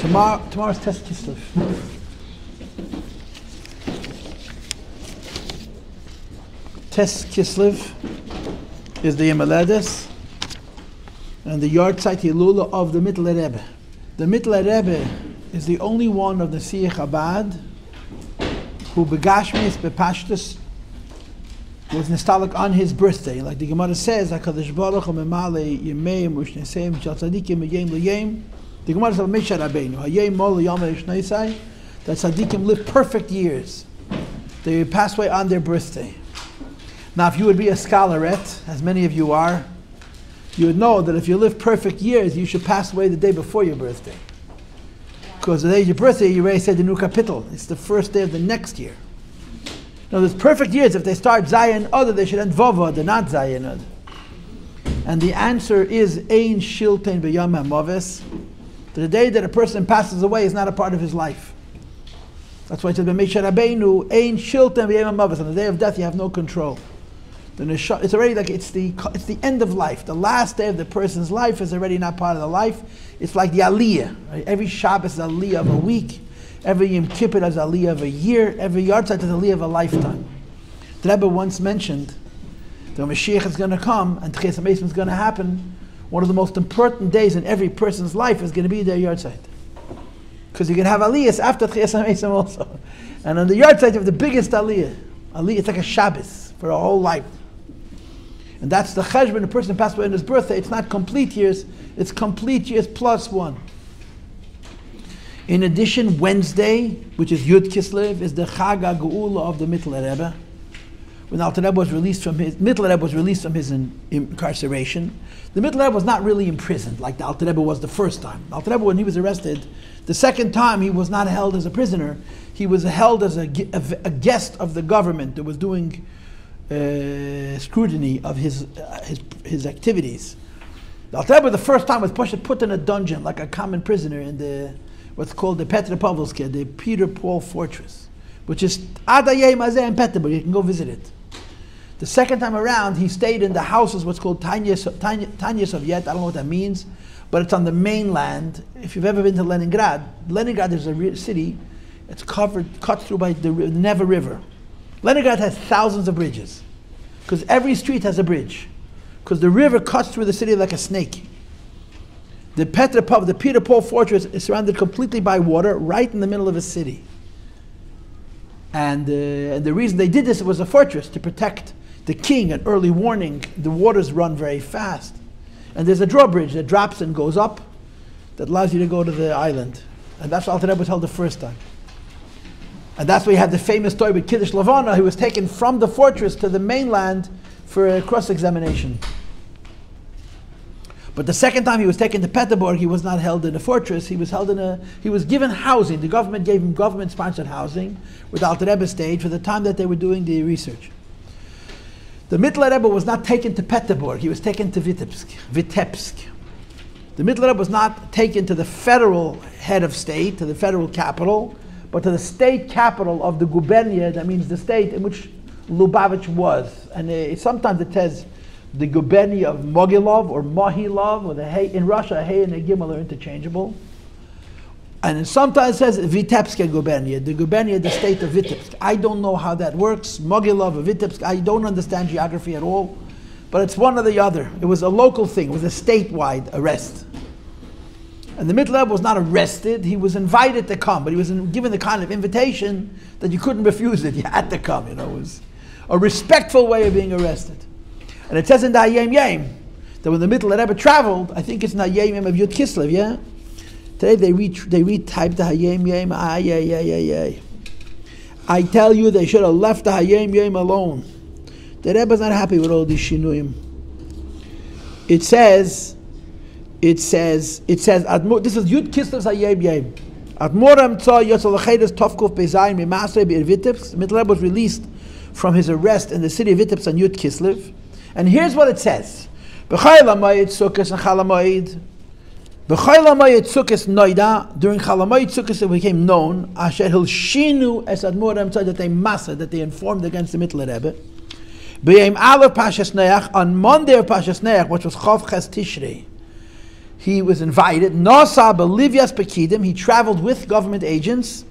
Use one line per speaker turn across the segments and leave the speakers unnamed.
Tomorrow's Tes Kislev. Tes Kislev is the Yemeledes and the Yartzeit Hilula of the Mitteler Rebbe. The Mitteler Rebbe is the only one of the Siach Chabad who begashmis bepashtus was nostalgic on his birthday. Like the Gemara says, HaKadosh Baruch Hu memale yemeim u'shneseim shel tzadikim meyem leyem. The Gemara says, Moshe Rabbeinu, hayem mol yom ha'ishneisai, that tzadikim live perfect years. They pass away on their birthday. Now, if you would be a scholarette, as many of you are, you would know that if you live perfect years, you should pass away the day before your birthday. Because the day of your birthday, you already said the new kapitel. It's the first day of the next year. Now, there's perfect years. If they start Zayin Other, they should end Vova, they're not Zayin Other. And the answer is Ein Shiltein B'Yom HaMoves. The day that a person passes away is not a part of his life. That's why it says, Moshe Rabbeinu, Ein Shiltein B'Yom HaMoves. On the day of death, you have no control. It's already like it's the end of life. The last day of the person's life is already not part of the life. It's like the Aliyah. Right? Every Shabbos is Aliyah of a week. Every Yom Kippur is Aliyah of a year. Every Yartzeit is Aliyah of a lifetime. The Rebbe once mentioned that when Mashiach is going to come and Tchias HaMesim is going to happen, one of the most important days in every person's life is going to be their Yartzeit. Because you can have Aliyahs after Tchias HaMesim also. And on the Yartzeit you have the biggest Aliyah. Aliyah, it's like a Shabbos for a whole life. And that's the cheshbon. A person passed away on his birthday. It's not complete years. It's complete years plus one. In addition, Wednesday, which is Yud Kislev, is the Chag HaGeula of the Mitteler Rebbe. When Alter Rebbe was released from his incarceration, the Mitteler Rebbe was not really imprisoned like the Alter Rebbe was the first time. Alter Rebbe, when he was arrested, the second time he was not held as a prisoner. He was held as a guest of the government that was doing scrutiny of his activities. The Alter Rebbe the first time was put in a dungeon like a common prisoner in the what's called the Petropavlovsky, the Peter Paul Fortress, which is Adayei Mazeh in Petersburg. You can go visit it. The second time around, he stayed in the houses, what's called Tanya Soviet. I don't know what that means, but it's on the mainland. If you've ever been to Leningrad is a city. It's cut through by the Neva River. Leningrad has thousands of bridges, because every street has a bridge, because the river cuts through the city like a snake. The Peter Paul Fortress is surrounded completely by water, right in the middle of a city. And the reason they did this was a fortress to protect the king, an early warning. The waters run very fast, and there's a drawbridge that drops and goes up, that allows you to go to the island. And that's what Alter Rebbe was held the first time. And that's why you have the famous story with Kiddush Lavana, who was taken from the fortress to the mainland for a cross-examination. But the second time he was taken to Petersburg, he was not held in a fortress. He was given housing. The government gave him government-sponsored housing with Alter Rebbe stayed for the time that they were doing the research. The Mitteler Rebbe was not taken to Petersburg. He was taken to Vitebsk. The Mitteler Rebbe was not taken to the federal head of state, to the federal capital, but to the state capital of the gubernia, that means the state in which Lubavitch was. And sometimes it says the gubernia of Mogilov or Mohilov, or the hey, in Russia, hey and the gimel are interchangeable. And sometimes it says Vitebsk gubernia, the gubernia, the state of Vitebsk. I don't know how that works, Mogilov or Vitebsk. I don't understand geography at all, but it's one or the other. It was a local thing. It was a statewide arrest. And the Mitteler Rebbe was not arrested. He was invited to come, but he was given the kind of invitation that you couldn't refuse it. You had to come. It was a respectful way of being arrested. And it says in the Hayem Yem that when the Mitteler Rebbe traveled, I think it's in the Hayem Yem of Yud Kislev, yeah? Today they retyped the Hayem Yem. I tell you, they should have left the Hayem Yem alone. The Rebbe's not happy with all these shinuyim. It says, this is Yud Kislev's Hayem Yem. Admoram Tzah Yosel L'Chedes Tovkuf Bezayin Mimasrei Be'er Vitebsk. Mitteler Rebbe was released from his arrest in the city of Vitebsk on Yud Kislev. And here's what it says. B'chayil HaMoed Sukkos and Chal HaMoed. B'chayil HaMoed Sukkos Noida. During Chal HaMoed Sukkos it became known, Asher Hilshinu Es Admoram Tzah, that they informed against the Mitteler Rebbe. B'yem Aleph Pashas Neach, on Monday of Pashas Neach, which was Chav Ches Tishrei, he was invited. Nosa Bolivia's Pekidim. He traveled with government agents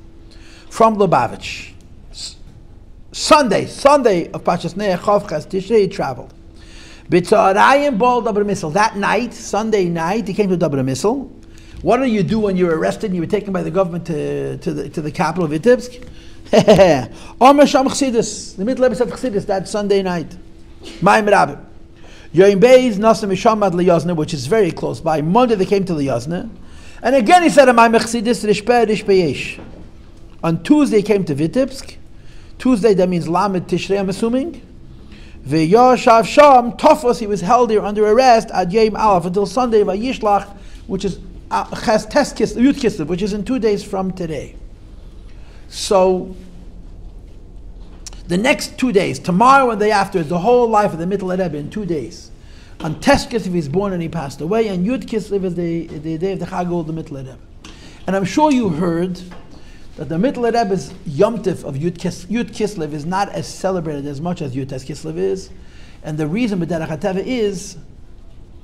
from Lubavitch. Sunday of Pashas Ne'achov Chas Tishrei, he traveled. B'tzarayim bol Dabar Misl. That night, Sunday night, he came to Dabar Misl. What do you do when you're arrested and you were taken by the government to the capital of Vitebsk? Omer Sham Chassidus. The Mitteler said Chassidus that Sunday night. Ma'im Rabbi. Yoim Beis Nasa Misham Ad Liyazne, which is very close by. Monday they came to Liyazne. And again he said, Ma'im Chassidus Rishpeh Rishpeyesh. On Tuesday he came to Vitebsk. Tuesday, that means Lamed Tishrei, I'm assuming. V'yoshav Sham Tofos, he was held here under arrest at Yom Aleph until Sunday, Vayishlach, which is Ches Tes Kislev, Yud Kislev, which is in 2 days from today. So, the next 2 days, tomorrow and the day after, is the whole life of the Mitteler Rebbe in 2 days. On Tes Kislev he was born and he passed away, and Yud Kislev is the day of the Chagol of the Mitteler Rebbe. And I'm sure you heard that the Mitteler Rebbe's Yom Tif of Yud Kislev is not as celebrated as much as Yud Tes Kislev is. And the reason b'derech hateva is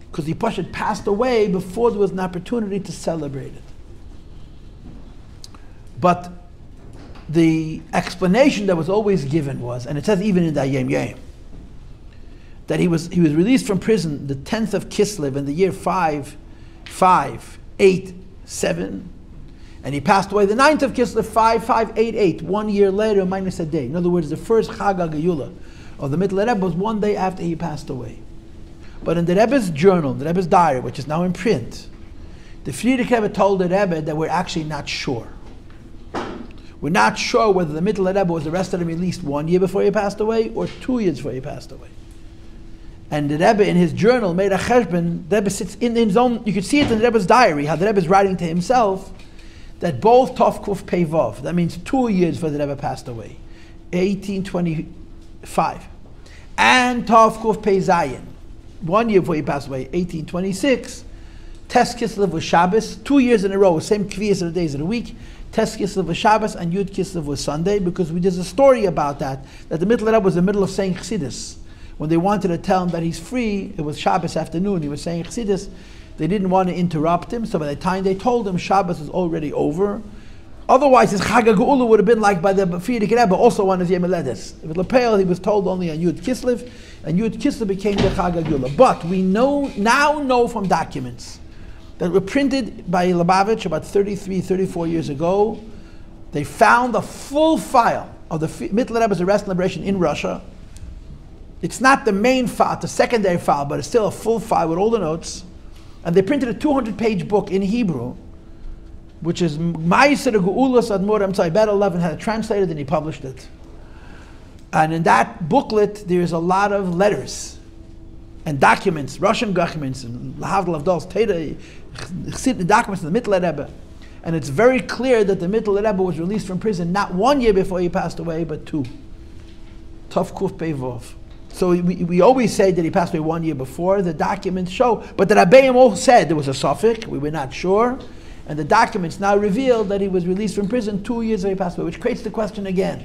because the Pashat passed away before there was an opportunity to celebrate it. But the explanation that was always given was, and it says even in the Yom Yom, that he was released from prison the 10th of Kislev in the year 5587, and he passed away the 9th of Kislev 5588, 1 year later minus a day. In other words, the first Chag HaGeula of the Mitteler Rebbe was 1 day after he passed away. But in the Rebbe's journal, the Rebbe's diary, which is now in print, the Friedrich Rebbe told the Rebbe that we're actually not sure. We're not sure whether the Mitteler Rebbe was arrested and released 1 year before he passed away or 2 years before he passed away. And the Rebbe in his journal made a cheshbon. The Rebbe sits in his own, you can see it in the Rebbe's diary, how the Rebbe is writing to himself, that both Tov Kuf Pei Vav, that means 2 years before the Rebbe passed away, 1825, and Tov Kuf Pei Zayin, 1 year before he passed away, 1826, Tes Kislev was Shabbos, 2 years in a row, same kviyas of the days of the week, Tes Kislev was Shabbos and Yud Kislev was Sunday, because there's a story about that the Mitteler Rebbe was in the middle of saying Chassidus. When they wanted to tell him that he's free, it was Shabbos afternoon, he was saying Chassidus. They didn't want to interrupt him, so by the time they told him Shabbos is already over, otherwise his Chag HaGeula would have been like by the Friedrich Rebbe, also on his Yom Haledes. With Lepel, he was told only on Yud Kislev, and Yud Kislev became the Chag HaGeula. But we now know from documents that were printed by Lubavitch about 34 years ago. They found a full file of the Mitteler Rebbe's arrest and liberation in Russia. It's not the main file, it's a secondary file, but it's still a full file with all the notes. And they printed a 200-page book in Hebrew, which is Ma'aser Ge'ulas Admor Emtzai. Bet 11 had it translated and he published it. And in that booklet, there's a lot of letters and documents, Russian documents, and Lahavdal Avdal's Teda, documents of the Mitteler Rebbe. And it's very clear that the Mitteler Rebbe was released from prison not 1 year before he passed away, but 2. Tov Kuf Pei Vav. So we always say that he passed away 1 year before. The documents show, but the Rabbeim all said there was a suffix. We were not sure, and the documents now reveal that he was released from prison 2 years before he passed away, which creates the question again: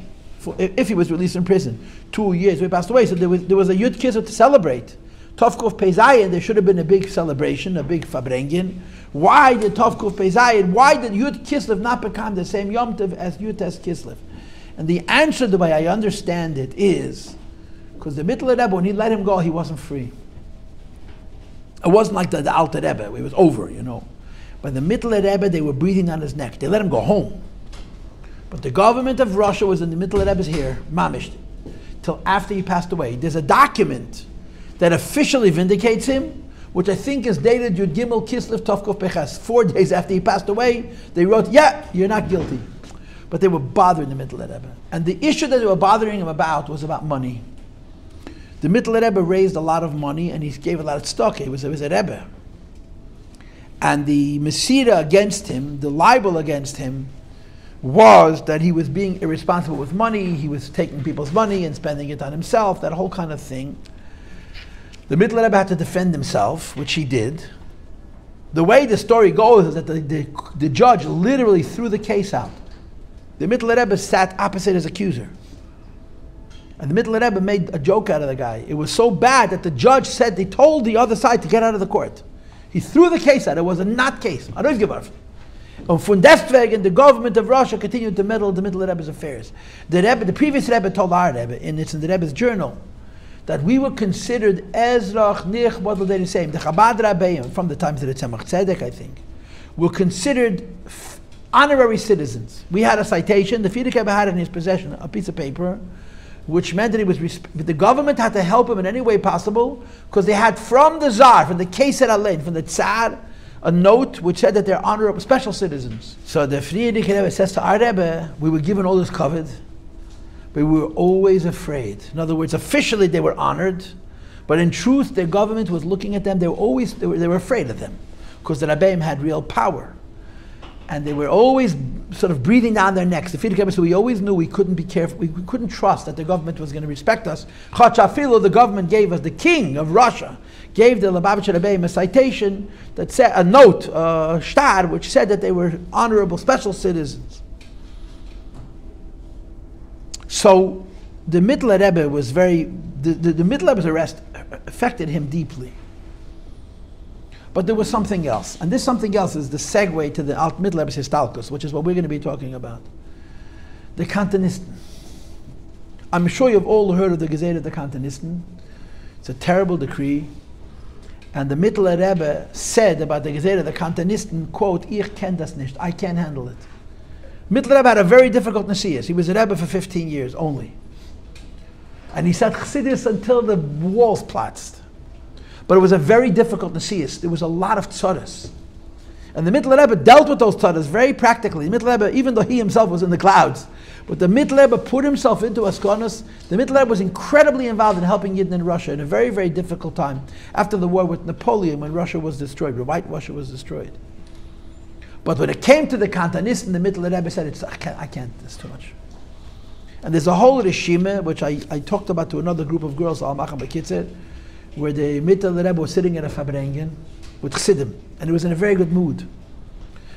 if he was released from prison 2 years before he passed away, so there was a Yud Kislev to celebrate. Tov Kuf Pei Zayin, there should have been a big celebration, a big fabrengen. Why did Tov Kuf Pei Zayin? Why did Yud Kislev not become the same Yom Tov as Yud Tes Kislev? And the answer, the way I understand it, is because the Mitteler Rebbe, when he let him go, he wasn't free. It wasn't like the Alter Rebbe, it was over, you know. But the Mitteler Rebbe, they were breathing on his neck. They let him go home. But the government of Russia was in the Mitteler Rebbe's hair, mamish, till after he passed away. There's a document that officially vindicates him, which I think is dated Yud Gimel Kislev Tov Kuf Pei Ches. 4 days after he passed away, they wrote, yeah, you're not guilty. But they were bothering the Mitteler Rebbe. And the issue that they were bothering him about was about money. The Mitteler Rebbe raised a lot of money and he gave a lot of tzedakah. He was a Rebbe. And the Mesira against him, the libel against him, was that he was being irresponsible with money, he was taking people's money and spending it on himself, that whole kind of thing. The Mitteler Rebbe had to defend himself, which he did. The way the story goes is that the judge literally threw the case out. The Mitteler Rebbe sat opposite his accuser. And the Mitteler Rebbe made a joke out of the guy. It was so bad that the judge said, they told the other side to get out of the court. He threw the case out. It was a not case. And von deswegen, the government of Russia continued to meddle in the Mitteler Rebbe's affairs. The previous Rebbe told our Rebbe, and it's in the Rebbe's journal, that we were considered Ezrach Nich, what did they say? The Chabad Rabbeim, from the times of the Tzemach Tzedek, I think, were considered honorary citizens. We had a citation, the Frierdiker Rebbe had in his possession a piece of paper, which meant that he was the government had to help him in any way possible, because they had from the Tsar, from the Keser Alein, from the Tsar, a note which said that they're honorable, special citizens. So the Frierdiker Rebbe says to our Rebbe, we were given all this covet, but we were always afraid. In other words, officially they were honored, but in truth their government was looking at them, they were afraid of them, because the Rabbeim had real power. And they were always sort of breathing down their necks. The Frierdiker Rebbe said, we always knew we couldn't be careful, we couldn't trust that the government was going to respect us. Chachafilu, the government gave us, the king of Russia, gave the Lubavitcher Rebbeim a citation that said, a note, a shtar, which said that they were honorable, special citizens. So the Mitteler Rebbe was the Mitteler Rebbe's arrest affected him deeply. But there was something else. And this something else is the segue to the Alt Mitteler Rebbe's Histalkus, which is what we're going to be talking about. The Kantonisten. I'm sure you've all heard of the Gezerah of the Kantonisten. It's a terrible decree. And the Mitteler Rebbe said about the Gezerah of the Kantonisten, quote, Ich kenn das nicht, I can't handle it. Mitteler Rebbe had a very difficult Nesias. He was a Rebbe for 15 years only. And he said Chassidus until the walls platzed. But it was a very difficult Nesias. There was a lot of tzaddas. And the Mitteler Rebbe dealt with those tzaddas very practically. The Mitteler Rebbe, even though he himself was in the clouds, but the Mitteler Rebbe put himself into Askonos. The Mitteler Rebbe was incredibly involved in helping Yidden in Russia in a very, very difficult time after the war with Napoleon, when Russia was destroyed, when White Russia was destroyed. But when it came to the Kantonisten, the Mitteler Rebbe said, I can't, it's too much. And there's a whole Rishime, which I talked about to another group of girls, Al Machem B'Kitzer, where the Mitteler Rebbe was sitting at a Fabrengen with Chassidim, and he was in a very good mood.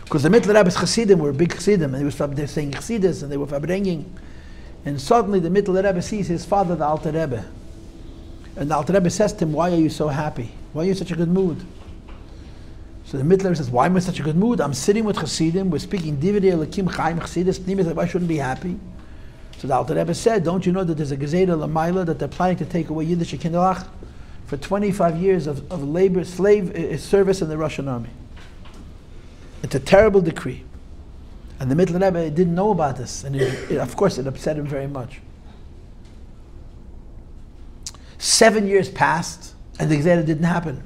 Because the Mitteler Rebbe's Chassidim were big Chassidim, and they were saying Chassidus, and they were Fabrenging. And suddenly the Mitteler Rebbe sees his father, the Alter Rebbe. And the Alter Rebbe says to him, why are you so happy? Why are you in such a good mood? So the Mitteler Rebbe says, why am I in such a good mood? I'm sitting with Chassidim, we're speaking Divrei Elokim Chaim Chassidus, Pnimis, why shouldn't I be happy? So the Alter Rebbe said, don't you know that there's a Gezerah L'mayla that they're planning to take away Yiddish Kinderlach for 25 years of labor, slave service in the Russian army? It's a terrible decree. And the Mitteler Rebbe didn't know about this, and of course it upset him very much. 7 years passed, and the Gezerah didn't happen.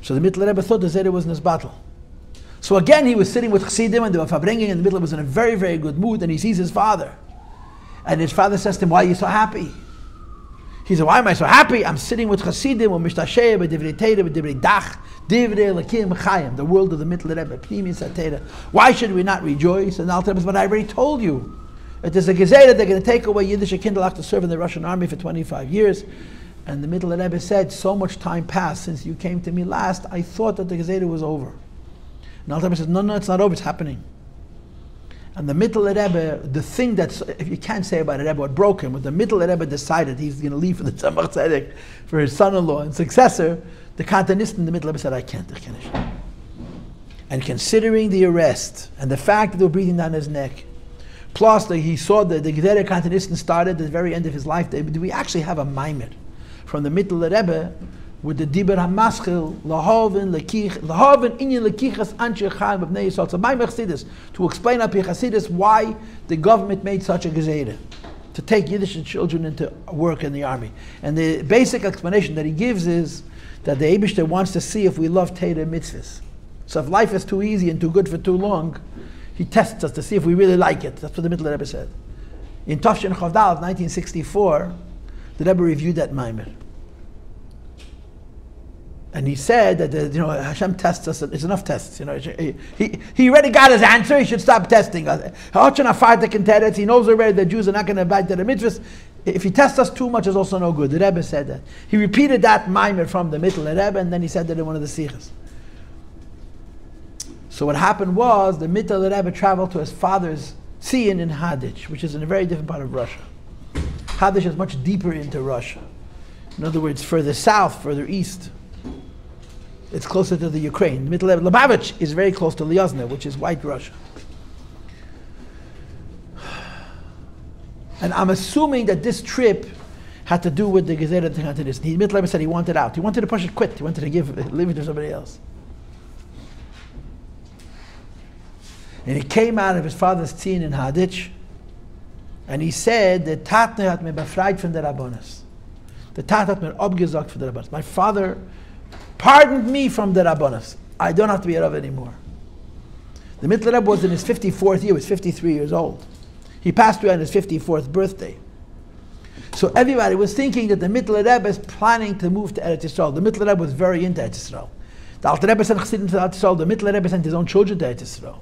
So the Mitteler Rebbe thought the Gezerah was in his battle. So again he was sitting with Chassidim, and they were Fabrengen, and the Mitteler was in a very, very good mood, and he sees his father. And his father says to him, why are you so happy? He said, why am I so happy? I'm sitting with Chassidim, with Mishtasheh, with Divrei Teira, with Divrei Dach, Divrei Elokim Chayim, the world of the Mitteler Rebbe, Pnimi Satera. Why should we not rejoice? And the Alter Rebbe says, but I already told you. It is a Gezerah, they're going to take away Yiddish Kinderlach to serve in the Russian army for 25 years. And the Mitteler Rebbe said, so much time passed since you came to me last, I thought that the Gezerah was over. And the Alter Rebbe says, no, it's not over, it's happening. And the Mitteler Rebbe, the thing that's, if you can't say about a Rebbe what broke him, when the Mitteler Rebbe decided he's going to leave for the Tzemach Tzedek for his son-in-law and successor, the Kantonisten, the Mitteler Rebbe said, I can't. And considering the arrest and the fact that they were breathing down his neck, plus he saw that the Gezerah Kantonisten started at the very end of his life, do we actually have a maimer from the Mitteler Rebbe with the Diber HaMaschil, Lahoven Inyan Lekichas Anshe Chaim B'nei Yisrael. So my Chassidus, to explain up here Chassidus why the government made such a Gezerah, to take Yiddish children into work in the army. And the basic explanation that he gives is that the Eibishter wants to see if we love Torah mitzvahs. So if life is too easy and too good for too long, he tests us to see if we really like it. That's what the Mitteler Rebbe said. In Tafshin Chavdal of 1964, the Rebbe reviewed that maimer. And he said that Hashem tests us. It's enough tests. He already got his answer. He should stop testing us. He knows already that Jews are not going to abide to the mitzvahs. If he tests us too much, it's also no good. The Rebbe said that. He repeated that maimer from the Mitteler Rebbe, and then he said that in one of the sichos. So what happened was the Mitteler Rebbe traveled to his father's Tzion in Haditch, which is in a very different part of Russia. Haditch is much deeper into Russia. In other words, further south, further east. It's closer to the Ukraine. Mitteler, Lubavitch is very close to Lyozna, which is White Russia. And I'm assuming that this trip had to do with the Gezerah Techantidis. Mitteler said he wanted out. He wanted to push it, quit. He wanted to leave it to somebody else. And he came out of his father's tzin in Haditch, and he said, the Tatne hat mir befreit von der Rabbonis. The Tat hat mir abgesagt von der Rabbonis. My father pardoned me from the Rabbonis. I don't have to be a Rav anymore. The Mitteler Rebbe was in his 54th year. He was 53 years old. He passed away on his 54th birthday. So everybody was thinking that the Mitteler Rebbe is planning to move to Eretz Yisrael. The Mitteler Rebbe was very into Eretz Yisrael. The Alter Rebbe sent Chassidim to Eretz Yisrael. The Mitteler Rebbe sent his own children to Eretz Yisrael.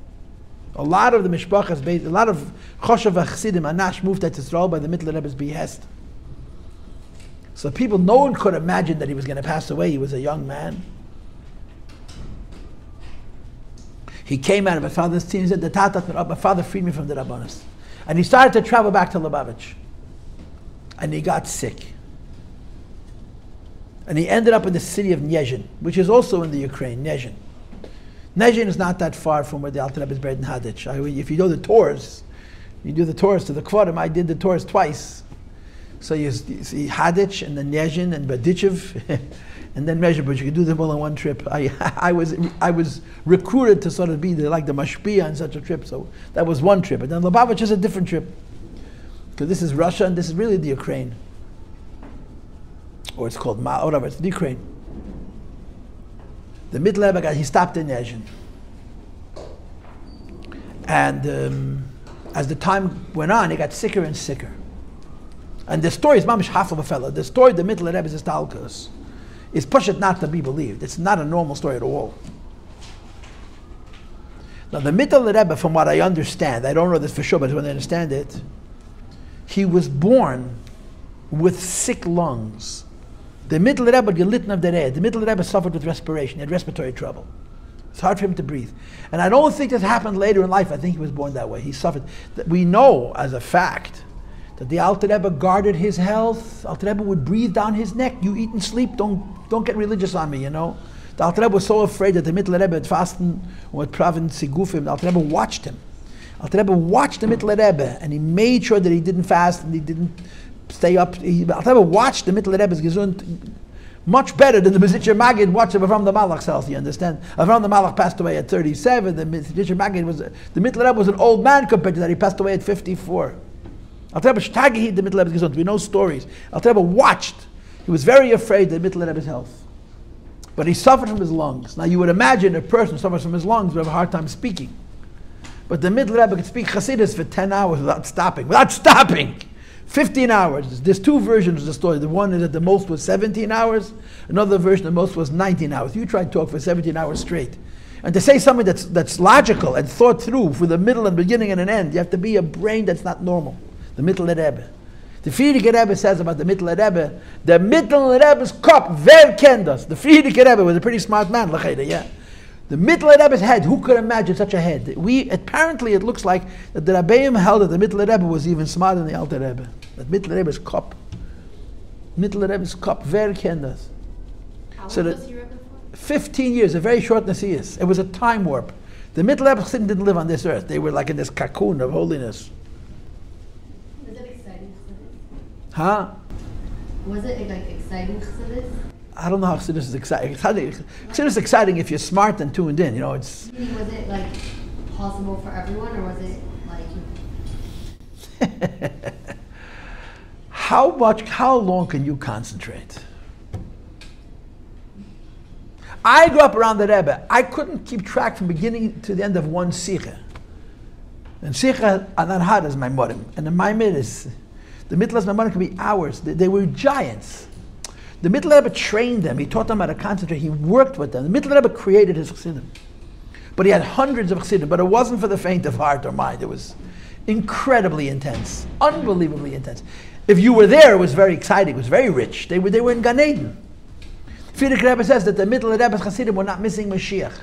A lot of the mishpachas, a lot of Choshev Chassidim Anash moved to Eretz Yisrael by the Mitteler Rebbe's behest. So people, no one could imagine that he was going to pass away. He was a young man. He came out of his father's tzin. He said, my father freed me from the Rabbonis. And he started to travel back to Lubavitch. And he got sick. And he ended up in the city of Nezhin, which is also in the Ukraine, Nezhin. Nezhin is not that far from where the Alter Rebbe is buried in Haditch. If you do the tours, you do the tours to the Kvarim. I did the tours twice. So you see Haditch and then Nezhin and Berditchev and then Mezhe, but you could do them all on one trip. I was recruited to sort of be the mashpia on such a trip, so that was one trip. And then Lubavitch is a different trip, because this is Russia and this is really the Ukraine, or it's called whatever. It's the Ukraine. The Mitteler Rebbe, he stopped in Nezhin, and as the time went on, he got sicker and sicker. And the story is mamish half of a fellow. The story, the Mitteler Rebbe's Istalkus, is pushed not to be believed. It's not a normal story at all. Now the Mitteler Rebbe, from what I understand, I don't know this for sure, but when I understand it, he was born with sick lungs. The Mitteler Rebbe gelitten of der Red. The Mitteler Rebbe suffered with respiration. He had respiratory trouble. It's hard for him to breathe. And I don't think this happened later in life. I think he was born that way. He suffered. We know as a fact that the Alter Rebbe guarded his health. Alter Rebbe would breathe down his neck. You eat and sleep. Don't get religious on me, you know. The Alter Rebbe was so afraid that the Mitteler Rebbe had fasten with Pravin Sigufim. The Alter Rebbe watched him. Alter Rebbe watched the Mitteler Rebbe, and he made sure that he didn't fast and he didn't stay up. Alter Rebbe watched the Mitteler Rebbe's gesund much better than the Mezitcher Maggid watched him from the Malach's health. You understand? Avram the Malach passed away at 37. The Mezitcher Maggid the Mitteler Rebbe was an old man compared to that. He passed away at 54. Alter Rebbe shtagihid the Mitteler Rebbe's gesund. We know stories. Alter Rebbe watched. He was very afraid of the Mitteler Rebbe's health. But he suffered from his lungs. Now you would imagine a person who suffers from his lungs would have a hard time speaking. But the Mitteler Rebbe could speak Chassidus for 10 hours without stopping. 15 hours. There's two versions of the story. The one is that the most was 17 hours. Another version, the most was 19 hours. You try to talk for 17 hours straight. And to say something that's logical and thought through for the middle and beginning and an end, you have to be a brain that's not normal. The Mitteler Rebbe. The Frierdiker Rebbe says about the Mitteler Rebbe, the Mitteler Rebbe's cup, wer kennt das? The Frierdiker Rebbe was a pretty smart man, yeah. The Mitteler Rebbe's head, who could imagine such a head? Apparently it looks like that the Rabbeim held that the Mitteler Rebbe was even smarter than the Alter Rebbe. That Mitteler Rebbe's cup. Mitteler Rebbe's cup, wer kennt das?
How long was he Rebbe for?
15 years, a very short Nasius. It was a time warp. The Mitteler Rebbe didn't live on this earth. They were like in this cocoon of holiness.
Was it exciting Chassidus?
Huh?
Was it like exciting Chassidus?
I don't know how Chassidus is exciting. Chassidus is exciting if you're smart and tuned in. You know, it's.
Was it like possible for everyone, or was it like?
How long can you concentrate? I grew up around the Rebbe. I couldn't keep track from beginning to the end of one Sikha. And Sikha Anarhad is my morim. And the Maimid is, the Mitteler's my morim can be hours. They were giants. The Mitteler Rebbe trained them. He taught them how to concentrate. He worked with them. The Mitteler Rebbe created his chassidim. But he had hundreds of chassidim. But it wasn't for the faint of heart or mind. It was incredibly intense. Unbelievably intense. If you were there, it was very exciting. It was very rich. They were in Gan Eden. Frierdiker Rebbe says that the Mitteler Rebbe's chassidim were not missing Mashiach.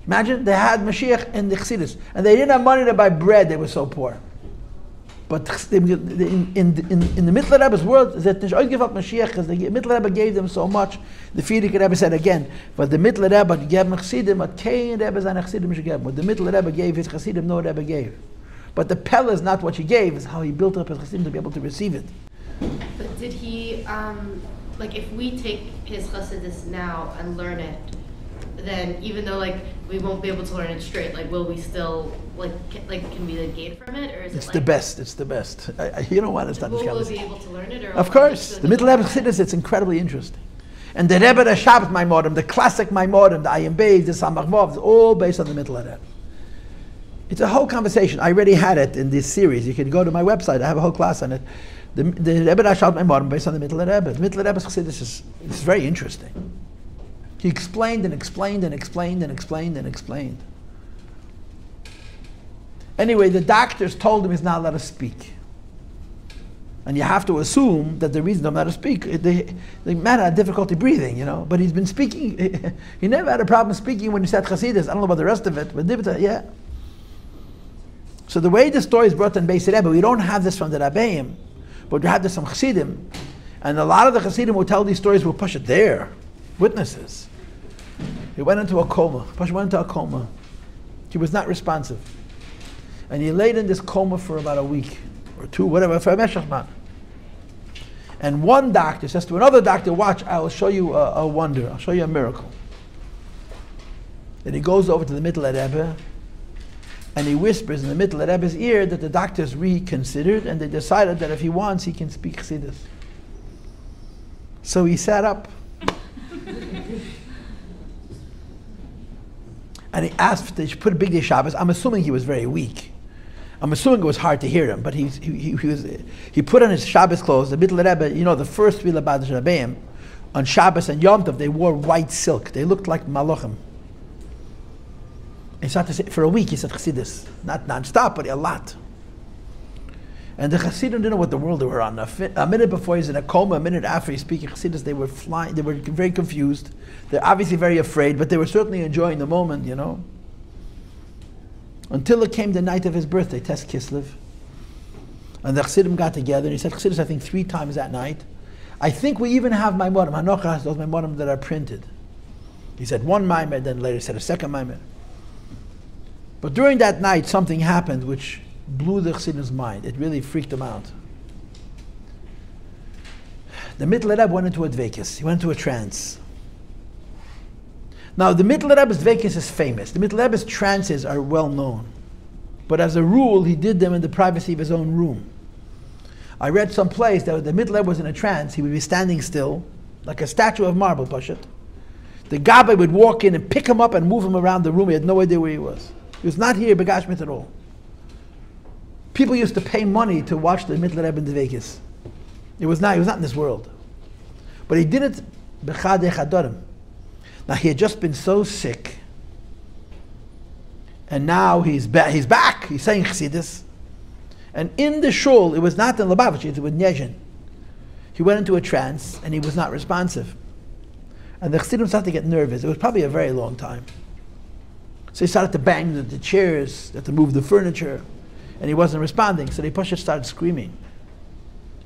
Imagine, they had Mashiach in the chassidus. And they didn't have money to buy bread. They were so poor. But in the Mitteler Rebbe's world, that the Mitteler Rebbe gave them so much. The Frierdiker Rebbe said again, but the Mitteler Rebbe gave them Chassidim, but kein Rebbe seine Chassidim gegeben. What the Mitteler Rebbe gave his Chassidim, no Rebbe gave. But the Pella is not what he gave, it's how he built up his Chassidim to be able to receive it.
But did he, like if we take his Chassidus now and learn it, then even though like we won't be able to learn it straight, like will we still can we gain from it, or is
it's
it
the best? It's the best. You don't want to start.
Will we be able to learn it? Or
of course, the Mitteler Rebbe Chassidus, it's incredibly interesting. And the Rebbe, the Shabbat Maimorim, the classic Maimorim, the Ayin Beis, the Samach Vav, it's all based on the Mitteler Rebbe. It's a whole conversation. I already had it in this series. You can go to my website. I have a whole class on it. The Rebbe, the Shabbat Maimorim, based on the Mitteler Rebbe. The Mitteler Rebbe's Chassidus is very interesting. He explained and explained and explained and explained and explained. Anyway, the doctors told him he's not allowed to speak. And you have to assume that the reason I'm not allowed to speak, the man had difficulty breathing, you know. But he's been speaking. He never had a problem speaking when he said Chassidus. I don't know about the rest of it, but yeah. So the way the story is brought in Beis Rebbe, we don't have this from the Rabbeim, but we have this from Chassidim. And a lot of the Chassidim who tell these stories will push it there. Witnesses. He went into a coma. Pasha went into a coma. He was not responsive. And he laid in this coma for about a week or two, whatever, for a meshach. And one doctor says to another doctor, watch, I'll show you a wonder. I'll show you a miracle. Then he goes over to the Mitteler Rebbe and he whispers in the Mitteler Rebbe's ear that the doctors reconsidered and they decided that if he wants, he can speak Chassidus. So he sat up. And he asked to put a big day Shabbos. I'm assuming he was very weak. I'm assuming it was hard to hear him, but he put on his Shabbos clothes. The Mitteler Rebbe, you know, the first real Rabbi Rabbeim, on Shabbos and Yom Tov, they wore white silk. They looked like malachim. He started to say, for a week he said Chassidus, not non-stop, but a lot. And the Chassidim didn't know what the world they were on. A minute before he's in a coma, a minute after he's speaking Chassidus, they were flying. They were very confused. They're obviously very afraid, but they were certainly enjoying the moment, you know. Until it came the night of his birthday, Tes Kislev. And the Chassidim got together, and he said Chassidus, I think 3 times that night. I think we even have Maimorim. Hanocha has those Maimorim that are printed. He said one Maimer, then later he said a second Maimer. But during that night, something happened which blew the Chassidim's mind. It really freaked him out. The Mitteler Rebbe went into a dvekis. He went into a trance. Now, the Mitteler Rebbe's dvekis is famous. The Mitteler Rebbe's trances are well known. But as a rule, he did them in the privacy of his own room. I read someplace that the Mitteler Rebbe was in a trance. He would be standing still, like a statue of marble, Pashat. The Gabbai would walk in and pick him up and move him around the room. He had no idea where he was. He was not here, Begashmit at all. People used to pay money to watch the Mitteler Rebbe in dvekis. He was not in this world. But he did it b'chadei chadorim. Now he had just been so sick, and now he's back. He's saying Chassidus, and in the shul, it was not in Lubavitch, it was Nezhin. He went into a trance, and he was not responsive. And the Chassidim started to get nervous. It was probably a very long time. So he started to bang the chairs, to move the furniture, and he wasn't responding. So they started screaming.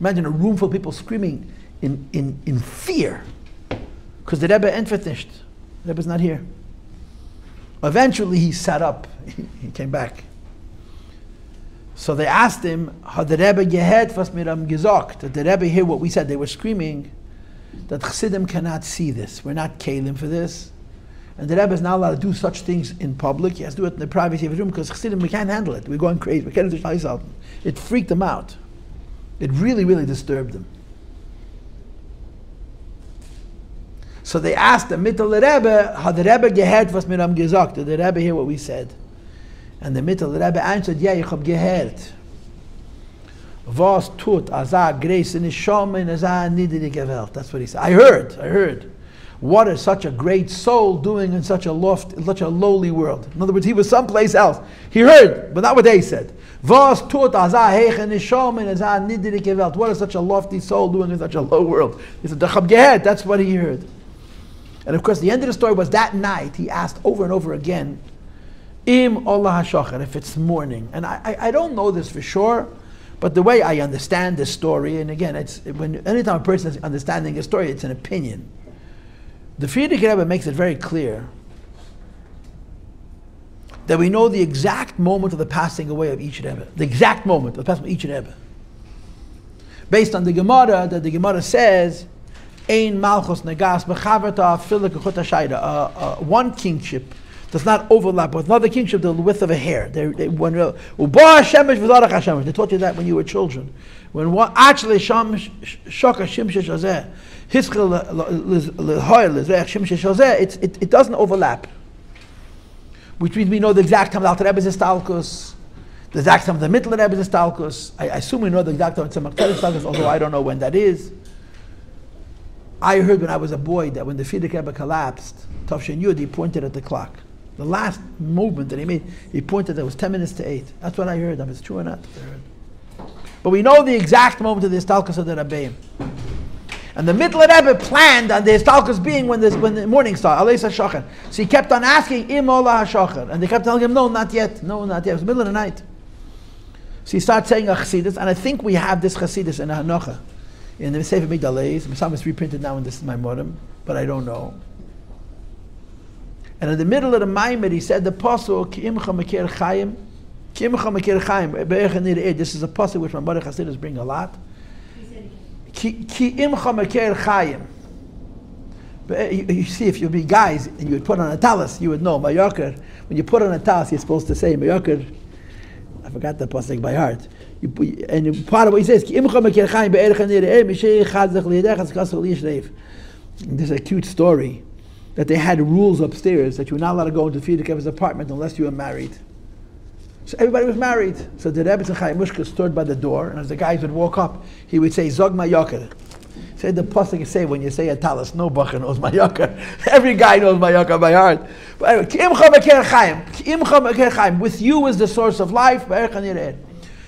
Imagine a room full of people screaming in fear, because the Rebbe entfetnished. The Rebbe's not here. Eventually he sat up. He came back. So they asked him, "Had the Rebbe gehet was mir am gesagt?" Did the Rebbe hear what we said? They were screaming that Chassidim cannot see this. We're not kalim for this. And the Rebbe is not allowed to do such things in public. He has to do it in the privacy of his room because Chassidim, we can't handle it. We're going crazy. We can't do it. It freaked them out. It really, really disturbed them. So they asked the Mitteler Rebbe, "Had the Rebbe gehört was mir am gesagt?" Did the Rebbe hear what we said? And the Mitteler Rebbe answered, "Yeah, ich hab gehört. Was tut azah grace in his shom and azah niedrige Welt?" That's what he said. I heard. What is such a great soul doing in such a lowly world? In other words, he was someplace else. He heard, but not what they said. Was tut azah heich in his shom and azah niedrige Welt? What is such a lofty soul doing in such a low world? He said, "Ich hab gehört." That's what he heard. And of course, the end of the story was that night he asked over and over again, "Im olah hashachar," if it's morning. And I don't know this for sure, But the way I understand the story, and again, anytime a person is understanding a story, it's an opinion. The Frierdiker Rebbe makes it very clear that we know the exact moment of the passing away of each Rebbe. The exact moment of the passing of each Rebbe. Based on the Gemara, that the Gemara says, Ein Malchus Negas B'chaverta Filik Chut HaShayda. One kingship does not overlap with another kingship the width of a hair. They taught you that when you were children. When one actually it doesn't overlap. Which means we know the exact time the Alter Rebbe's Istalkus, the exact time the Mitteler Rebbe's Istalkus. I assume we know the exact time the Tzemach Istalkus, although I don't know when that is. I heard when I was a boy that when the Frierdiker Rebbe collapsed, Tavshin Yud, he pointed at the clock. The last movement that he made, he pointed that it was 10 minutes to 8. That's what I heard. If it's true or not, I heard. But we know the exact moment of the Istalkus of the Rabbeim. And the Mitteler Rebbe planned on the Istalkus being when the morning star, Aleis HaShocher. So he kept on asking, Im Ola HaShocher. And they kept telling him, no, not yet. No, not yet. It was the middle of the night. So he started saying a Chassidus, and I think we have this Chassidus in Hanocha. In the Sefer Migdalei. Some is reprinted now in this Maimorim, but I don't know. And in the middle of the Maimer, he said the pasuk Ki imcha mekir chayim, Ki imcha mekir chayim. This is a pasuk which my mother Chassidus bring a lot. Ki imcha mekir chayim. You see, if you'd be guys and you would put on a talis, you would know. Mayakar, when you put on a talis, you're supposed to say Mayakar. I forgot the pasuk by heart. And part of what he says, Ki imcha mekir chayim be'ercha nirei mishei chadzach li'edech azkasach li'yishreif. There's a cute story that they had rules upstairs that you were not allowed to go into the Frierdiker Rebbe's apartment unless you were married. So everybody was married. So the Rebbe Tzachai Mushka stood by the door, and as the guys would walk up, he would say, Zog Mayaker. Say the pasuk you say when you say a talis, no bacher knows Mayaker. Every guy knows Mayaker by heart. But anyway, Ki imcha mekir chayim. Ki imcha mekir chayim. With you is the source of life.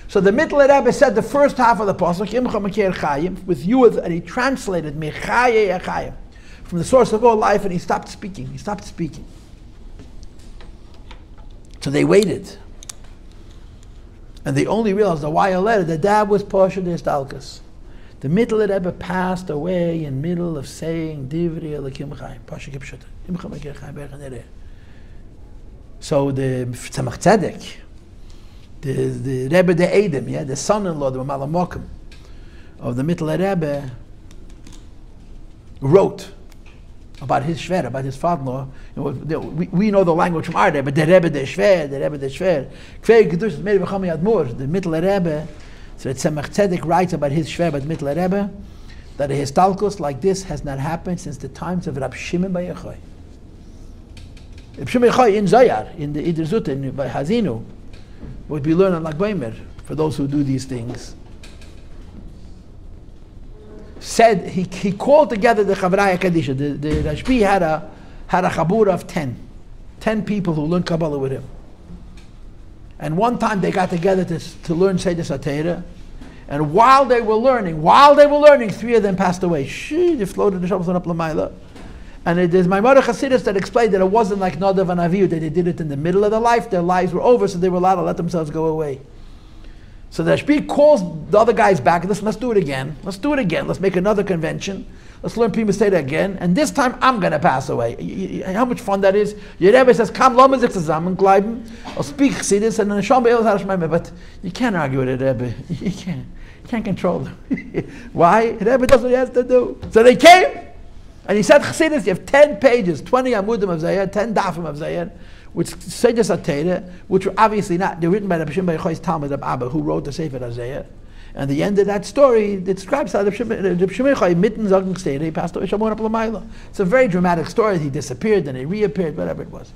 So the Mitteler Rebbe said the first half of the pasuk, Ki imcha mekir chayim. With you, and he translated Mechaye Echayim, from the source of all life, and he stopped speaking. He stopped speaking. So they waited. And they only realized a while later that Dad was Pasha de Istalkus. The Mitteler Rebbe passed away in the middle of saying Divrei Elokim Chaim. Pasha Kipshut. Imcha Mekir Chaim Be'ercha Nereh. So the Tzemach Tzedek, the Rebbe de Edom, the son-in-law, the Malamokim of the Mitteler Rebbe, wrote about his shver, about his father-in-law. We know the language from our Rebbe, but the Rebbe de Shver, the Akudus is made of Chami Admor, the Mitteler Rebbe. So that Tzemach Tzedek writes about his shver, about Mitteler Rebbe, that a histalkus like this has not happened since the times of Rabbi Shimon Bar Yochai. Rabbi Shimon Bar Yochai in Zayar, in the Idr Zutin, by Hazinu, would be learned on Lag Baimer, for those who do these things. Said he called together the Chavraya Kadisha. The Rashbi had a chabur of 10 people who learned Kabbalah with him. And one time they got together to learn Seder Satera, and while they were learning, 3 of them passed away. They floated the Shabbos up Lamaila. And there's my mother Chassidus that explained that it wasn't like Nadav and Avihu, that they did it in the middle of their life. Their lives were over, so they were allowed to let themselves go away. So the Rashbi calls the other guys back. Let's do it again. Let's make another convention. Let's learn Prima Seder again. And this time I'm going to pass away. How much fun that is. Your Rebbe says, Kam lo mezik zusammen bleiben. I'll speak Chassidus and then Shom be'el harashmayim. But you can't argue with the Rebbe. You can't control them. Why? The Rebbe does what he has to do. So they came. And he said Chassidus, you have 10 pages, 20 amudim of Zayed, 10 dafim of Zayed, which Seder Satera, which were obviously not, they're written by Rabbi Shimon Bar Yochai's Talmud of Abba, who wrote the Sefer Zayed. And the end of that story describes how Rabbi Shimon Bar Yochai mitten Zogn Seder, he passed away Shamon Apalamayla. It's a very dramatic story. He disappeared, then he reappeared, whatever it was.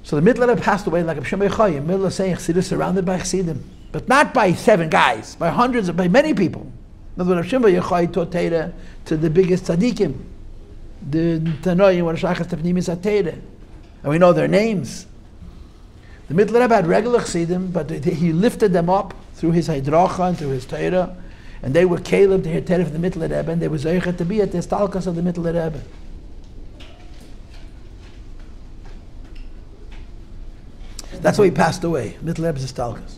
So the Mitteler passed away like Rabbi Shimon Bar Yochai, in the middle of saying Chassidus, surrounded by Chassidim. But not by 7 guys, by hundreds, by many people. In other words, Rabbi Shimon Bar Yochai taught Torah to the biggest tzaddikim, the Tanoim, what Shachas Tefnimis HaTorah. And we know their names. The Mitteler Rebbe had regular Chassidim, but he lifted them up through his Hidracha and through his Torah, and they were Caleb to hear Torah from the Mitteler Rebbe, and they were Zeicha to be at the Stalkas of the Mitteler Rebbe. That's why he passed away. Mitteler Rebbe's Stalkas.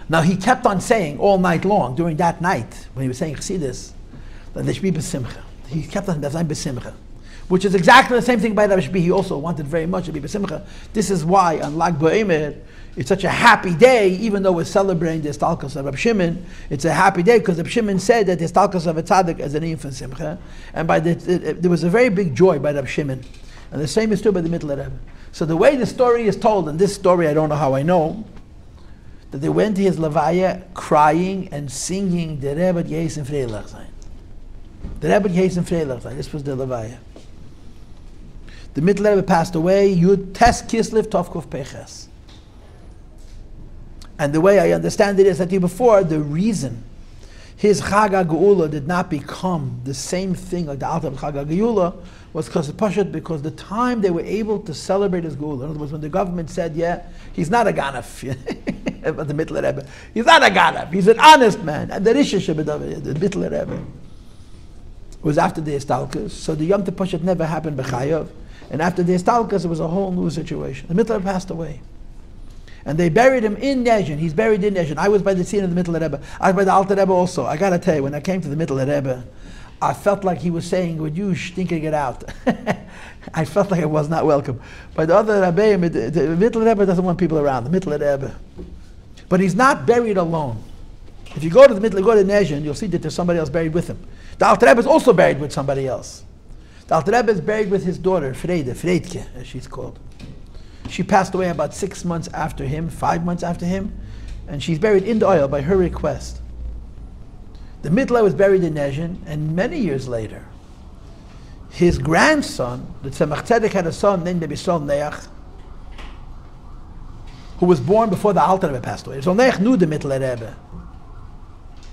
Now he kept on saying all night long, during that night, when he was saying Chassidus, that there should be besimcha. He kept on saying besimcha, which is exactly the same thing by Rabbi. He also wanted very much to be besimcha. This is why on Lag BaOmer, it's such a happy day, even though we're celebrating the Istalkus of Rabbi Shimon. It's a happy day because Rabbi Shimon said that the Istalkus of a tzaddik is an infant simcha, and there was a very big joy by Rabbi Shimon, and the same is true by the Mitteler Rebbe. So the way the story is told, and this story I don't know how I know, that they went to his levaya crying and singing the Rebbe Yeis and Freilach Sein. The Rebbe Yeis and Freilach Sein. This was the levaya. The Mitteler Rebbe passed away. Yud Tes Kislev Tovkuf Peches. And the way I understand it is that before, the reason his Chag HaGeula did not become the same thing like the Alter Chag HaGeula was because the time they were able to celebrate his Geula. In other words, when the government said, yeah, he's not a Ganef, the Mitteler Rebbe, he's not a Ganef, he's an honest man, and the Mitteler Rebbe was after the Istalkus, so the Yom Tov never happened b'chayav, and after the Istalkus it was a whole new situation. The Mitteler passed away. And they buried him in Nezhin. He's buried in Nezhin. I was by the scene of the Mitteler Rebbe. I was by the Alter Rebbe also. I got to tell you, when I came to the Mitteler Rebbe, I felt like he was saying, would you stinking it out? I felt like I was not welcome. But the other Rabbi, the Mitteler Rebbe doesn't want people around, the Mitteler Rebbe. But he's not buried alone. If you go to the Mitteler, go to Nezhin, you'll see that there's somebody else buried with him. The Alter Rebbe is also buried with somebody else. The Alter Rebbe is buried with his daughter, Freidke, as she's called. She passed away about 6 months after him, 5 months after him, and she's buried in the oil by her request. The Mitteler was buried in Nezhin, and many years later, his grandson, the Tzemach Tzedek, had a son named Yisrael Neach, who was born before the Alter Rebbe passed away. Yisrael Neach knew the Mitteler Rebbe.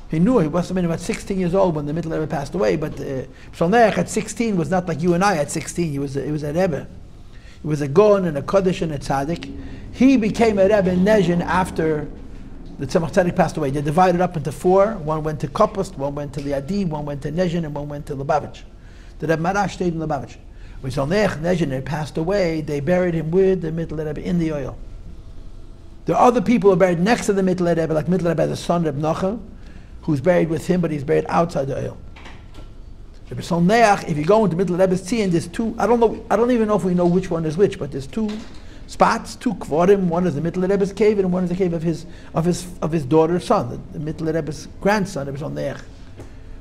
He knew, he must have been about 16 years old when the Mitteler Rebbe passed away, but Yisrael Neach at 16 was not like you and I at 16, he was a Rebbe. He was a Gon and a Kodesh and a Tzaddik. He became a Rebbe in Nezhin after the Tzemach Tzedek passed away. They divided up into 4. One went to Kopust, one went to the Adi, one went to Nezhin, and one went to Lubavitch. The Rebbe Marash stayed in Lubavitch. When Nezhin had passed away, they buried him with the Mitteler Rebbe in the oil. There are other people who are buried next to the Mitteler Rebbe, like Mitteler Rebbe has a son, Reb Nochel, who's buried with him, but he's buried outside the oil. Rebbe Neach, if you go into Mitteler Rebbe's Tzion, there's 2, I don't even know if we know which one is which, but there's 2 spots, 2 kvorim. One is the Mitteler Rebbe's cave, and one is the cave of his daughter's son, the Mitteler Rebbe's grandson, Rebbe Neach,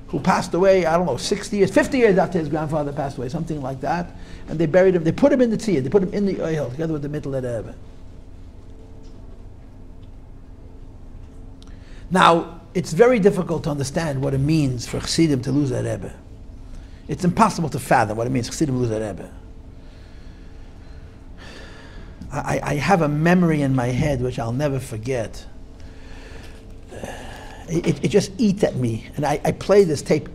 who passed away, 50 years after his grandfather passed away, something like that. And they buried him, they put him in the Tzion, they put him in the oil, together with the Mitteler Rebbe. Now, it's very difficult to understand what it means for Chassidim to lose a Rebbe. It's impossible to fathom what it means, Chassidim lose a Rebbe. I have a memory in my head which I'll never forget. It just eats at me. And I play this tape.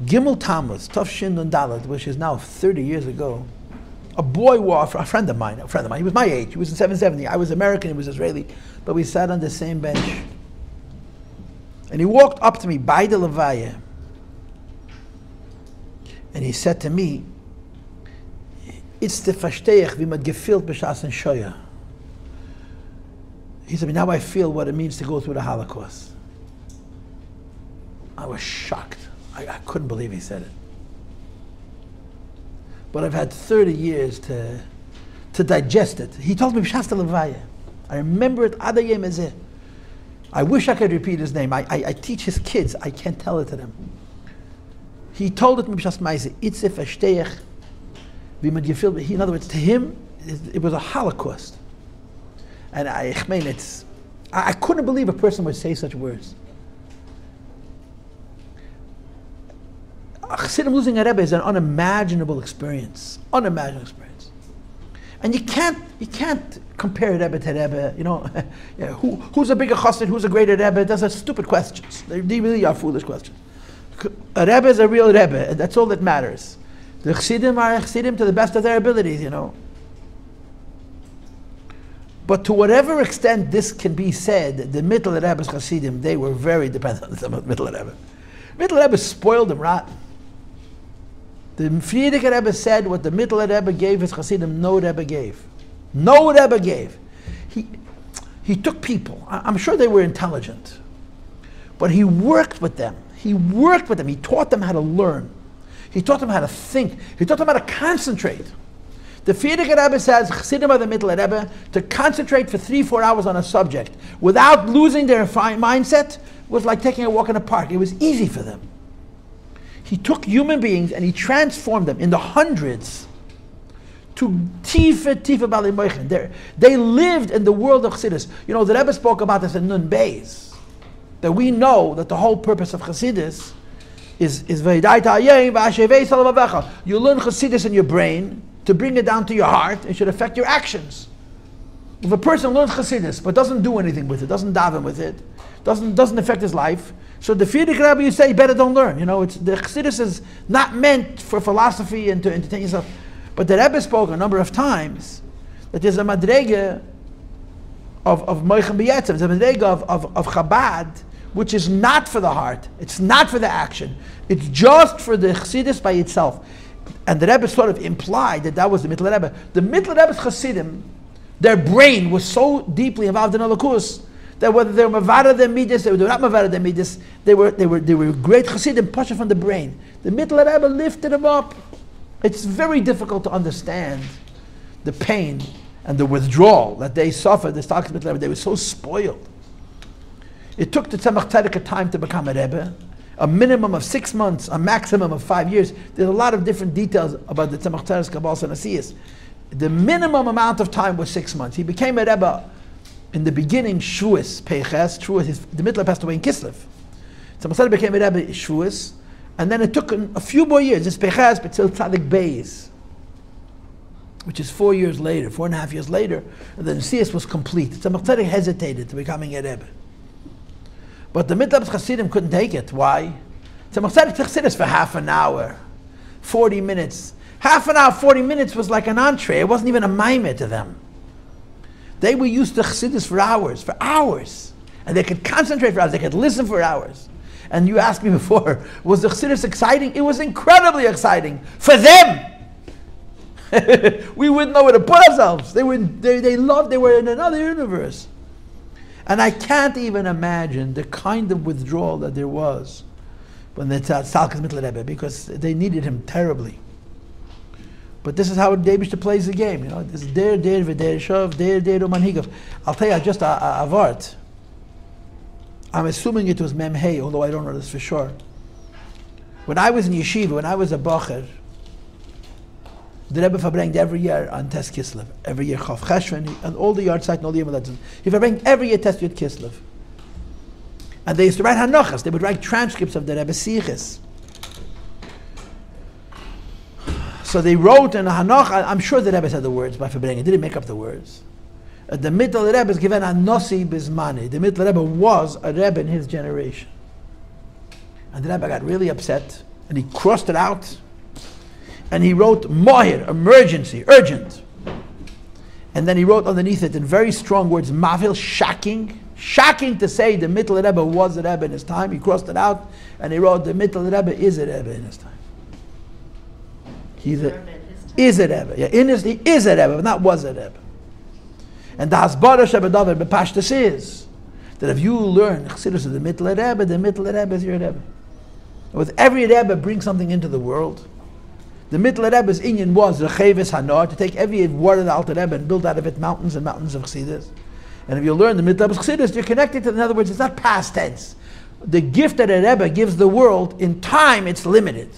Gimel Tammuz, Tov Shin Nun Dalet, which is now 30 years ago. A friend of mine, he was my age, he was in 770. I was American, he was Israeli, but we sat on the same bench. And he walked up to me by the Levaya, and he said to me, "It's the verstehe wie man gefühlt b'shas and shoya." He said, "Now I feel what it means to go through the Holocaust." I was shocked. I couldn't believe he said it. But I've had 30 years to digest it. He told me b'shas Levaya. I remember it ad hayom hazeh. I wish I could repeat his name. I teach his kids. I can't tell it to them. He told it to me b'shas ma'aseh. It's a verstehe wie man gefühlt. In other words, to him, it was a Holocaust. And I couldn't believe a person would say such words. Chassidim losing a Rebbe is an unimaginable experience. Unimaginable experience. And you can't compare Rebbe to Rebbe. You know, who's a bigger chassid, who's a greater Rebbe? Those are stupid questions. They really are foolish questions. A Rebbe is a real Rebbe, and that's all that matters. The Chassidim are Chassidim to the best of their abilities, you know. But to whatever extent this can be said, the Mitteler Rebbe's Chassidim, they were very dependent on the Mitteler Rebbe. Mitteler Rebbe spoiled them rotten. The Frierdiker Rebbe said what the Mitteler Rebbe gave his Chassidim, no Rebbe gave. No Rebbe gave. he took people. I'm sure they were intelligent, but he worked with them. He worked with them. He taught them how to learn. He taught them how to think. He taught them how to concentrate. The Frierdiker Rebbe says, Chassidim of the Mitteler Rebbe, to concentrate for 3-4 hours on a subject without losing their mindset was like taking a walk in a park. It was easy for them. He took human beings and he transformed them in the hundreds to Tifa Bali Moichen. They lived in the world of Chassidus. You know, the Rebbe spoke about this in Nun Beis, that we know that the whole purpose of Chassidus is you learn Chassidus in your brain to bring it down to your heart. It should affect your actions. If a person learns Chassidus but doesn't do anything with it, doesn't daven with it, doesn't affect his life, so the Frierdiker Rebbe, you say, better don't learn. You know, the Chassidus is not meant for philosophy and to entertain yourself. But the Rebbe spoke a number of times that there's a madrega of Moichem B'Yetzim, there's a madrega of Chabad, which is not for the heart, it's not for the action, it's just for the Chassidus by itself. And the Rebbe sort of implied that was the Mitteler Rebbe. The Mitteler Rebbe's Chassidim, their brain was so deeply involved in Elokus that whether they were Mavada their Midas, they were not Mavada their Midas, they were great Chassidim, Pasha from the brain. The Mitteler Rebbe lifted them up. It's very difficult to understand the pain and the withdrawal that they suffered, the Stalkes Mitteler Rebbe. They were so spoiled. It took the Tzemach Tzedek a time to become a Rebbe, a minimum of 6 months, a maximum of 5 years. There's a lot of different details about the Tzemach Tzedek's Kabbalah and Asiyas. The minimum amount of time was 6 months. He became a Rebbe in the beginning, Shavuos, Peiches. The Mitteler passed away in Kislev. Tzemach Tzedek became a Rebbe in Shavuos, and then it took a few more years. It's Peiches, but till Tzadik Beis, which is 4 years later, 4.5 years later, and then Asiyas was complete. Tzemach Tzedek hesitated to becoming a Rebbe. But the Mitteler's Chassidim couldn't take it. Why? Tzemach Tzedek took Chassidus for half an hour, 40 minutes. Half an hour, 40 minutes was like an entree. It wasn't even a maimah to them. They were used to Chassidus for hours. And they could concentrate for hours, they could listen for hours. And you asked me before, was the Chassidus exciting? It was incredibly exciting for them. We wouldn't know where to put ourselves. They were in another universe. And I can't even imagine the kind of withdrawal that there was when they taught Stalkes Mitteler Rebbe, because they needed him terribly. But this is how Rebbe plays the game. You know, this is der shov, der manhigov. I'll tell you just a vart. I'm assuming it was Mem Hey, although I don't know this for sure. When I was in yeshiva, when I was a bacher, the Rebbe verbringt every year on Tes Kislev, every year Chav Cheshvan, and all the yard site and all the Yom He verbringt every year Tes Yud Kislev. And they used to write Hanochas, they would write transcripts of the Rebbe Siches. So they wrote in a Hanoch, I'm sure the Rebbe said the words by verbringen, didn't make up the words. The Mitteler Rebbe is given a Nossi Bismani. The Mitteler Rebbe was a Rebbe in his generation. And the Rebbe got really upset, and he crossed it out. And he wrote Mohir, emergency, urgent. And then he wrote underneath it in very strong words, Mavil, shocking. Shocking to say the Mitteler Rebbe was a Rebbe in his time. He crossed it out and he wrote the Mitteler Rebbe is a Rebbe in his time. Is a Rebbe. Yeah, he is a Rebbe, but not was a Rebbe. And the Hasbara Sheba David Bepashtas is that if you learn Chassidus of the Mitteler Rebbe is your Rebbe. With every Rebbe brings something into the world. The Mitteler Rebbe's inyan was Recheves Hanor, to take every word of the Alter Rebbe and build out of it mountains and mountains of Chassidus. And if you learn the Mitteler Rebbe's Chassidus, you're connected to, in other words, it's not past tense. The gift that a Rebbe gives the world, in time it's limited.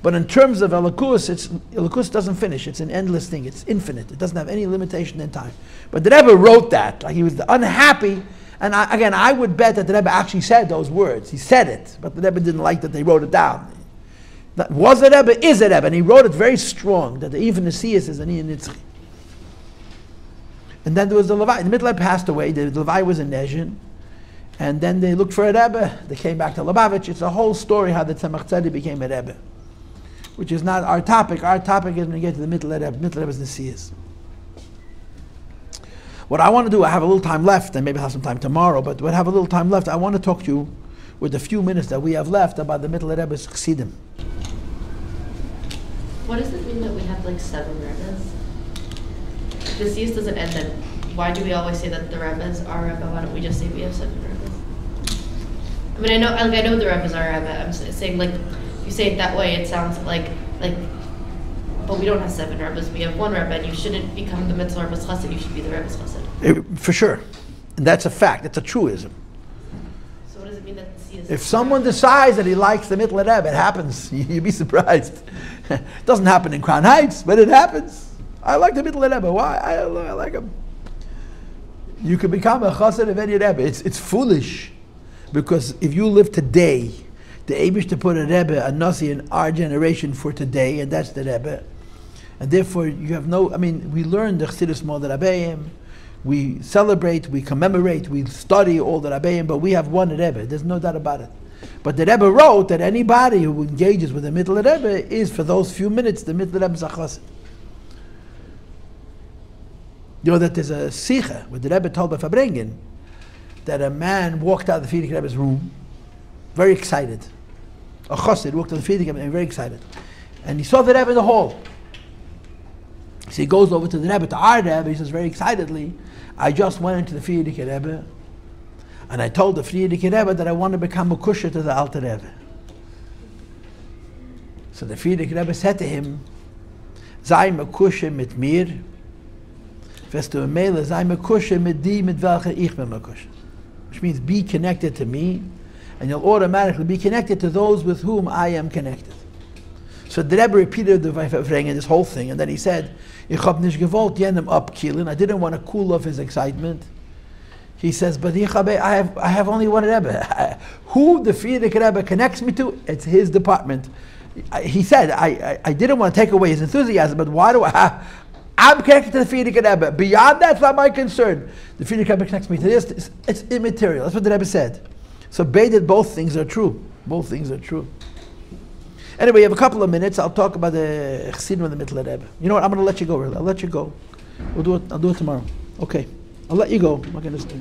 But in terms of Elokus, Elokus doesn't finish, it's an endless thing, it's infinite, it doesn't have any limitation in time. But the Rebbe wrote that, like he was unhappy, and I would bet that the Rebbe actually said those words. He said it, but the Rebbe didn't like that they wrote it down. That was a Rebbe, is a Rebbe, and he wrote it very strong, that even the Siyas is an Ian Nitzchi. And then there was the Levi. The Mitteler passed away, the Levi was in Nezhin, and then they looked for a Rebbe, they came back to Lubavitch. It's a whole story how the Tzemach Tzedek became a Rebbe, which is not our topic. Our topic is when we get to the Mitteler Rebbe. Mitteler Rebbe is the Siyas. What I want to do, I have a little time left, and maybe I'll have some time tomorrow, but when I have a little time left, I want to talk to you with the few minutes that we have left about the Mitteler Rebbe's Chassidim.
What does it mean that we have like 7 Rebbes? The Siyas doesn't end then why do we always say that the Rebbe's our Rebbe? Why don't we just say we have 7 Rebbe's? I mean, I know the Rebbe's our Rebbe. I'm saying, like, if you say it that way, it sounds like, but we don't have 7 Rebbe's. We have 1 Rebbe, and you shouldn't become the Mitteler Rebbe's chassid. You should be the Rebbe's chassid.
For sure. And that's a fact. It's a truism.
So what does it mean that C is...
If someone decides that he likes the Mitteler Rebbe, it happens. You'd be surprised. It doesn't happen in Crown Heights, but it happens. I like the Mitteler Rebbe. Why? I like him. You can become a chassid of any Rebbe. It's foolish. Because if you live today, the Eibush to put a Rebbe, a Nasi in our generation for today, and that's the Rebbe. And therefore you have no, I mean, we learn the Chassidus Mod Rabbeim, we celebrate, we commemorate, we study all the Rabbeim, but we have one Rebbe, there's no doubt about it. But the Rebbe wrote that anybody who engages with the Mitteler Rebbe is, for those few minutes, the Mitteler Rebbe's a chassid. You know that there's a Sikha, where the Rebbe told by Fabrengen, that a man walked out of the Frierdiker Rebbe's room, very excited. A chassid walked out of the Frierdiker Rebbe and very excited. And he saw the Rebbe in the hall. So he goes over to the Rebbe, to our Rebbe, he says very excitedly, I just went into the Frierdiker Rebbe, and I told the Frierdiker Rebbe that I want to become a kusher to the Alter Rebbe. So the Frierdiker Rebbe said to him, Sei me kusher mit mir, wirst du mele, sei me kusher mit die, mit welcher ich bin me kusher. Which means be connected to me, and you'll automatically be connected to those with whom I am connected. So the Rebbe repeated the Vayfavrengen, this whole thing, and then he said, Ich hab nicht gewollt jenem abkielen, I didn't want to cool off his excitement. He says, but I have only one Rebbe. Who the Frierdiker Rebbe connects me to, it's his department. He said, I didn't want to take away his enthusiasm, but why do I'm connected to the Frierdiker Rebbe. Beyond that's not my concern. The Frierdiker Rebbe connects me to this, it's immaterial. That's what the Rebbe said. So Beidet, both things are true. Both things are true. Anyway, you have a couple of minutes. I'll talk about the Chassidim and the Mitteler Rebbe. You know what? I'm going to let you go. I'll let you go. I'll do it tomorrow. Okay. I'll let you go. I'm not going to stay.